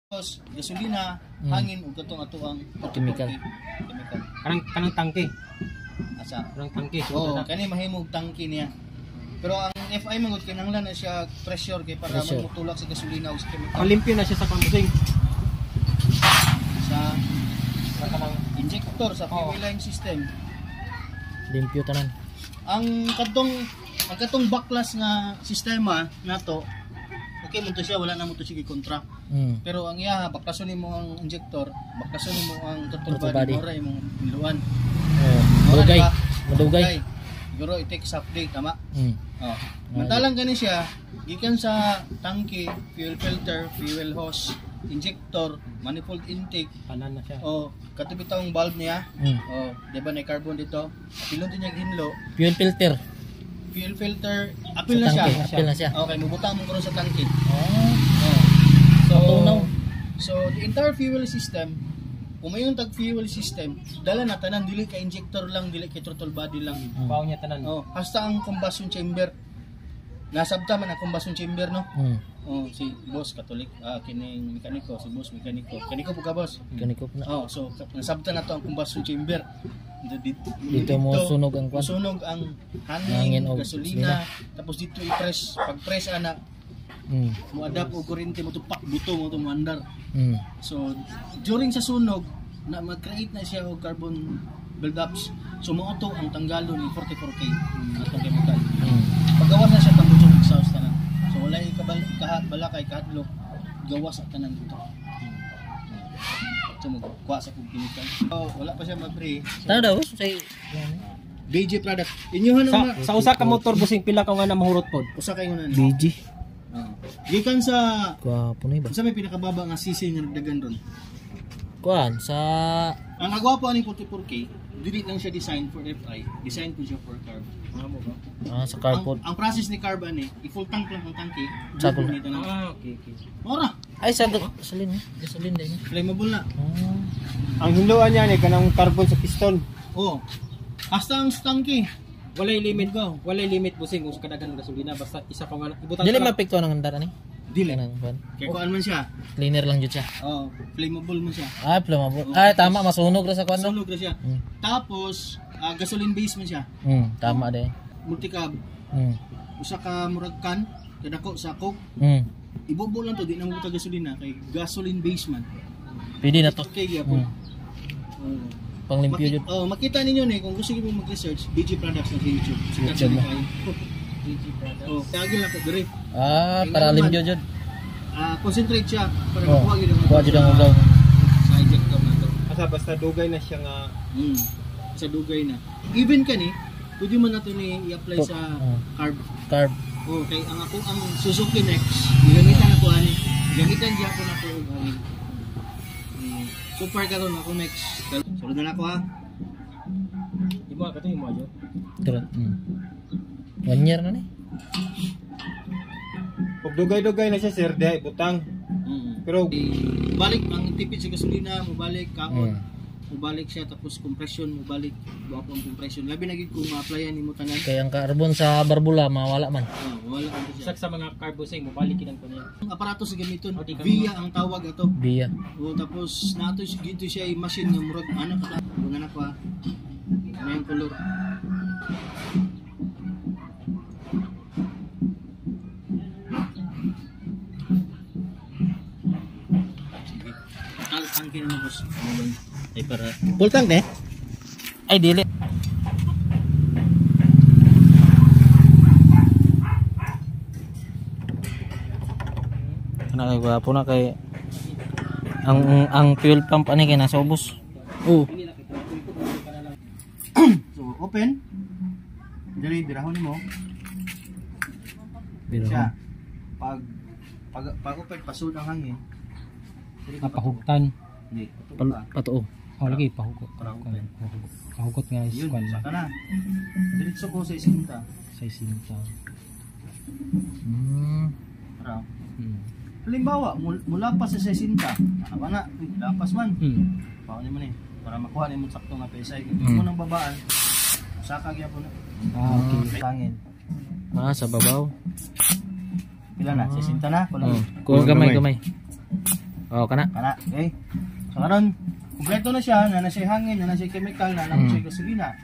gasolina, hangin ug katong ato ang chemical. Kanang tangke. Asa? Kanang tangke. Oo, kani mahimong tangke niya. Pero ang FI mangod kinahanglan na siya pressure kay para magmutulak sa gasolina ug sa chemical. Limpyo na siya sa pambusing. Sa kanang injector sa fuel line system. Limpyo tanan. Ang katong backlash nga sistema nato, okay mo to siya, wala na mo to sige kontra. Pero ang iya, baklason nimo ang injector, baklason nimo ang total body, ora imong biluan. Madugay. Siguro it takes update, tama? Mantalang gani siya, gikan sa tangke, fuel filter, fuel hose, injector, manifold intake, Panan na siya. katubi tawong valve niya. Di ba na carbon dito? Apilon din niya ginlo. Fuel filter. Fuel filter, apil na siya. Apil na siya. Okay, mubutang mo karon sa tangke. Tunaw. So the entire fuel system, kung may yung tag fuel system, dala na tanan, dili ka injector lang, dili ka throttle body lang. Bawo niya tanan. Hasta ang combustion chamber. Nasabta man ang combustion chamber, no? Si boss Katolik, kining mekaniko, si boss mekaniko. Kaniko po ka, boss? Kaniko po na. So nasabta na to ang combustion chamber. Dito mo sunog ang kwan. Sunog ang hangin, gasolina, tapos dito i-press, pag-press ana, mo adapt og kuryente mo tupak buto mo to mandar. So during sa sunog na mag-create na siya og carbon buildups. So mao to ang tanggalon ni 44K atong chemical. Pagawas na siya tang butong exhaust tanan. So wala balakay kahadlok gawas at tanan dito. So magkuha sa chemical. Wala pa siya mag-pre. Tara daw say BG product. Inyohan naman sa usa ka motor busing pila ka nga na mahurot pod. Usa kay ngana. BG. Gikan sa Gwapo na iba. Sa may pinakababa nga sisi nga nagdagan ron. Kuan sa Ang nagwapo ani 44K, dili lang siya design for FI, design ko siya for carb. Mo ba? sa carport. Ang process ni carb ani, i-full tank lang ang tangke. Sakol. Okay. Ora, Ay sa gasolina. Gasolina din. flammable na. Ang hinduan niya ni kanang carbon sa piston. Hasta ang tangke. Walay limit ko. Walay limit busing kung kadagan ng gasolina basta isa ka nga ibutang. Dili mapekto nang andar ani. Dili. Kuan. Kaya kuan man siya. Cleaner lang jud siya. Flammable man siya. Ay, flammable. Ay, tama, masunog ra sa kuan. Sunog ra siya. Tapos, gasoline base man siya. Tama de. Multi-cab. Usa ka murag can, kadako sa coke. Ibubo lang to, di na mo ta gasolina kay gasoline base man. Pwede na to. Okay, gyapon. Panglimpyo jud. Makita ninyo ni kung gusto niyo mag-research, BG products na sa YouTube. YouTube na. BG products. Tagil lang ko dire. Para limpyo jud. Concentrate siya para makuha gyud ang Kuha jud ang ugaw. sa injector na to. Basta dugay na siya nga. Sa dugay na. Even kani, pwede man nato ni i-apply sa carb. Kay ang Suzuki Next, gamitan ako ani. Gamitan diya ko na ko og hangin. Super karon ako next. Sulod na ako ha. Imo ka to imo ayo. Tara. 1 year na ni. Pag dugay-dugay na siya sir, di butang. Pero balik ang tipid sa gasolina, mobalik kaon. Mobalik siya tapos compression, mobalik buhat ang compression. Labi na gid kung ma-applyan nimo tanan. Kay ang carbon sa barbula mawala man. Wala man siya. sa mga carbosing mobalik kinang kunya. Ang aparato sa gamiton, via ang tawag ato. Via. Tapos nato gito siya ay machine nga murag ana ka. Bunga na pa. Ano yung color? Tangke na mo boss. Ay para full tank eh. Ay dili. Ana gwapo na kay ang fuel pump ani kay nasa ubos. So open. Dali birahon nimo. Siya. Pag open pasud ang hangin. Napahugtan. Hindi. Patuo. Lagi pahugot. Pahugot nga is Yun, kwan. saka na. Diretso ko sa isinta. Sa isinta. Para. Halimbawa, mula pa sa isinta. Ano na? Lapas man. Paano naman eh. Para makuha naman sakto nga PSI. Kung mo nang babaan, saka gyapon na. Okay. Tangin. Sa babaw. Pila na? Sa isinta na? Kuha gamay. Oh, kana. Kana, okay? So karon, kumpleto na siya, na nasa hangin, na nasa chemical, na nasa gasolina.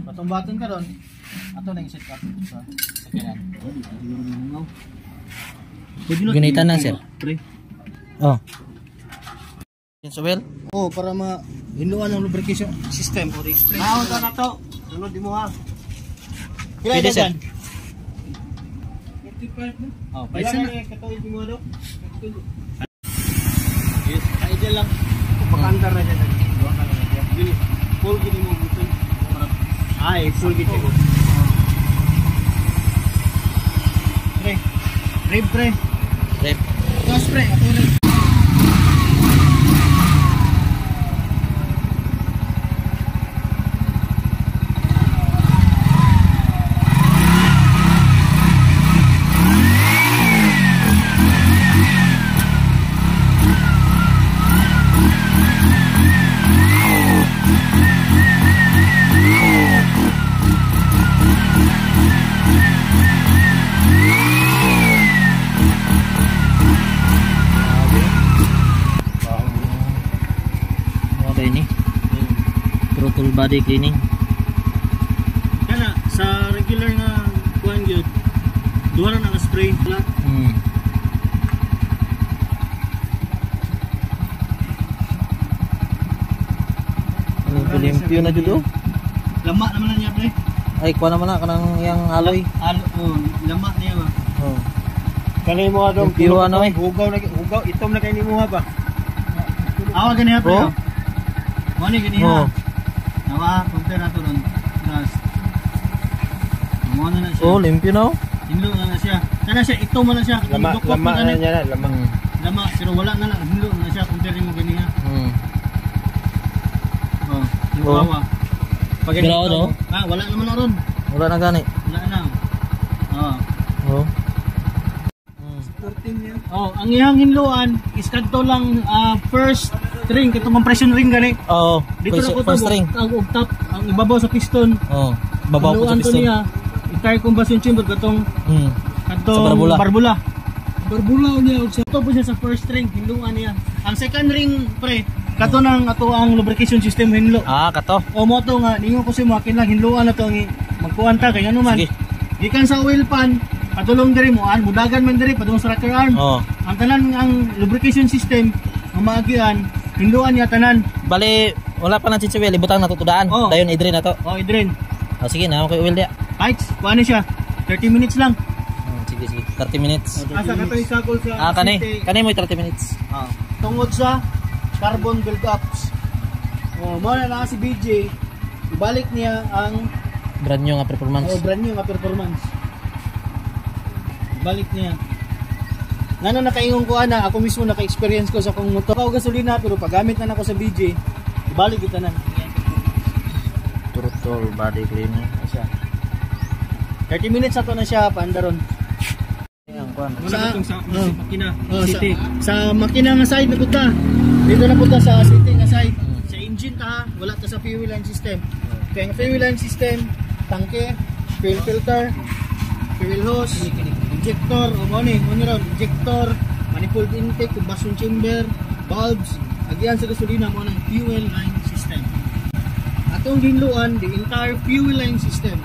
Baton-baton karon, ato na yung set up sa sakyanan. Gunitan na, sir. Pre. Oh. Yan sa well? Oh, para hinduan ang lubrication system or explain. Naon na to. Sunod di mo ha. Pwede, sir. 45 na. Oh, paisa na. Katoy di mo do. Yes, idea lang. Pakandar na dyan. Doon na lang yan. Full gini mo gusto. Ay, full git ko. Pre. Pre. Rep. Gas pre, ako rin. Throttle body cleaning. Kana sa regular nga kuan gyud. Duha ra na spray pala. Limpyo na jud. Lama naman na niya pre. Ay, kuha naman na kanang yang alloy. Lama niya ba. Oh. Kanay mo adong Limpyo ano eh. Hugaw itom na kay nimo ha ba. Awa gani ha pre. Oh. Mo ni gani ha. Nawa compare nato ron. Plus. Mo na siya. Oh, limpyo na. Hinlo na siya. Kana siya ito man na siya. Lama na niya na, lama. Lama pero wala na lang hinlo na siya compare mo gani ha. Oh, awa. Pag Graw do. wala naman na ron. Wala na gani. Wala na. Oh. 14 niya. Oh, ang iyang hinluan is kadto lang first ring, katong compression ring gani. Oh, Dito na ko first ring. ang top, ang ibabaw sa piston. Oh, babaw ko sa Hinluan to piston. niya. Entire combustion chamber katong Sa barbula. Barbula niya og sa po siya sa first ring hinluan niya. Ang second ring pre, kato nang ato ang lubrication system hinlo. Ah, kato. O mo to nga ningon ko si makin lang hinluan na to ang magkuan ta kay ano man. Sige. Gikan sa oil pan, padulong diri mo mudagan man diri padung sa rocker arm. Oh. Ang tanan ang lubrication system ang maagian hinluan niya tanan. Bali, wala pa na chichiwel, ibutang natutudaan. Oh. Dayon idrin na to. O idrin. Oh, sige na, okay oil dia. Right, kuha siya. 30 minutes lang. Sige. 30 minutes. Asa ka to isagol sa Kani mo 30 minutes. Tungod sa carbon build-ups. Mo na si BJ, ibalik niya ang Brand new nga performance. brand new nga performance. Ibalik niya. Ngano nakaingon ko ana, ako mismo naka-experience ko sa akong motor. Ako gasolina pero paggamit na nako sa BJ, ibalik kita na. Throttle body cleaning. Siya. 30 minutes ato na siya paandaron. Ayan, kuan. Wala itong sa makina. City. Sa makina nga side na punta. Dito na punta sa city nga side. Sa engine ta, wala ta sa fuel line system. Kaya ang fuel line system, tangke, fuel filter, fuel hose, injector, injector, manifold intake, combustion chamber, bulbs, agyan sa gasolina mo ng fuel line system. Atong ginluan, the entire fuel line system.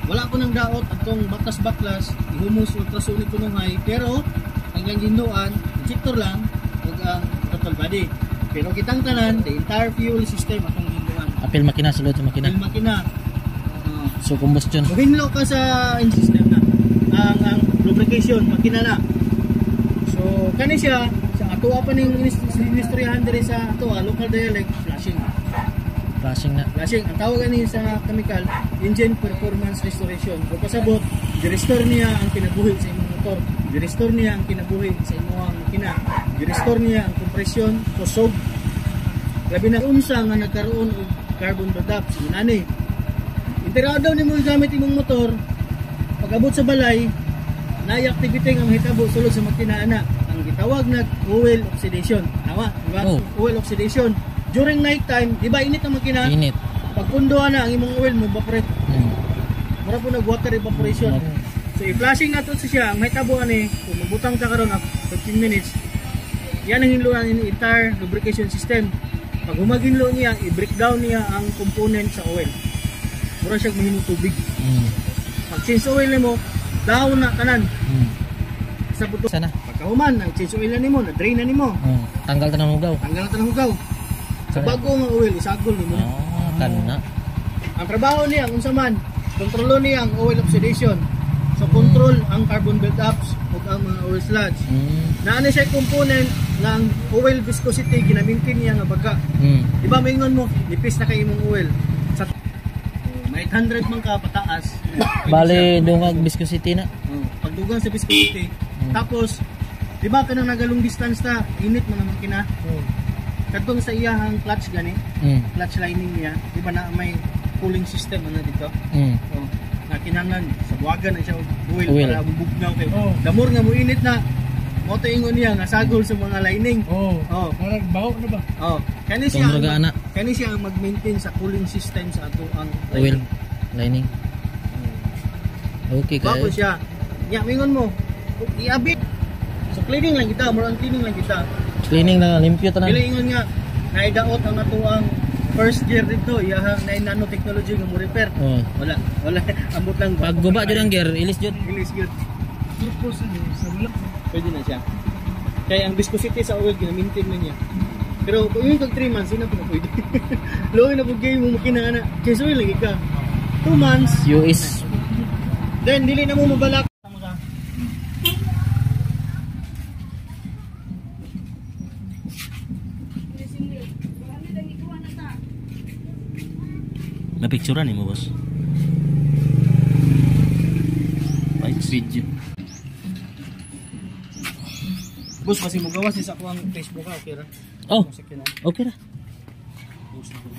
Wala ko nang daot atong batas-baklas, ihumos ultrasonic kununghay, pero ang ginluan, injector lang, ug ang total body. Pero kitang tanan, the entire fuel system atong ginluan. Apil makina, sulod sa makina. Ang makina. So combustion. Hinlo ka sa engine system na. Ang lubrication, makina na. So, kani siya, sa ato pa ning inistoryahan diri sa ato, local dialect, flashing. Flashing na. Flashing, ang tawag ani sa chemical, engine performance restoration. Kung pasabot, i-restore niya ang kinabuhi sa imong motor. I-restore niya ang kinabuhi sa imong makina. I-restore niya ang compression, kusog. Labi na unsa nga nagkaroon og carbon buildups, inani. Interaw daw nimo gamit imong motor, pag-abot sa balay, naay activity nga mahitabo sulod sa makina ana. Ang gitawag na oil oxidation. Tama, diba? Oh. Oil oxidation. During night time, di ba init ang makina? Init. Pag punduhan na ang imong oil mo evaporate. Mura po nag-water evaporation. So i-flashing na to siya, ang mahitabo ani, kung magbutang ka karon af 15 minutes, yan ang hinluan ng entire lubrication system. Pag humaginlo niya, i-breakdown niya ang component sa oil. Mura siya mahinong tubig. Pag change oil mo, down na kanan. Sa buto. Sana. Pagkahuman, ang change oil na nimo, na drain na nimo. Tanggal ta ng hugaw. Tanggal na tanong hugaw. Sa bago nga oil, isagol nimo. Kana. Ang trabaho niya, kung saman, kontrolo niya ang oil oxidation. So control ang carbon build-ups o ang mga oil sludge. Naano siya component ng oil viscosity, ginamintin niya nga baga. Diba maingon mo, nipis na kay imong oil. Sa may 800 man ka pataas. Bale dungag viscosity na. Pagdugang sa viscosity. Tapos, diba ka nang nagalong distance na, init mo naman kina. Kadtong sa iyahang clutch gani, clutch lining niya, diba na may cooling system ano dito. Na kinahanglan sa buwagan na siya oil para bubugnaw kay damor nga mo init na mo to ingon niya nga sagol sa mga lining. Parang baho na ba? Kani siya ang mag-maintain sa cooling system sa ato ang oil lining. Okay kay. Bago siya. Ya mingon mo iabi. So cleaning lang kita, murang cleaning lang kita. Cleaning na limpyo tanan. Dili ingon nga naidaot ang ato ang first gear dito, iyahang na nanotechnology nga mo repair. Wala ambot lang. Pag guba jud ang gear, ilis jud. Ilis jud. Purpose sa bulak. Pwede na siya. Kaya ang viscosity sa oil gina-maintain na niya. Pero kung yung 3 months, hindi na po na pwede. Low na po kayo mo makina na. Change oil lagi ka. 2 months. US. Then, dili na mo mabalak. Napicturean ni mo, boss. Video. Boss, kasi mo gawas sa akong Facebook ha. Okay ra. Oh, okay ra. Post na ko.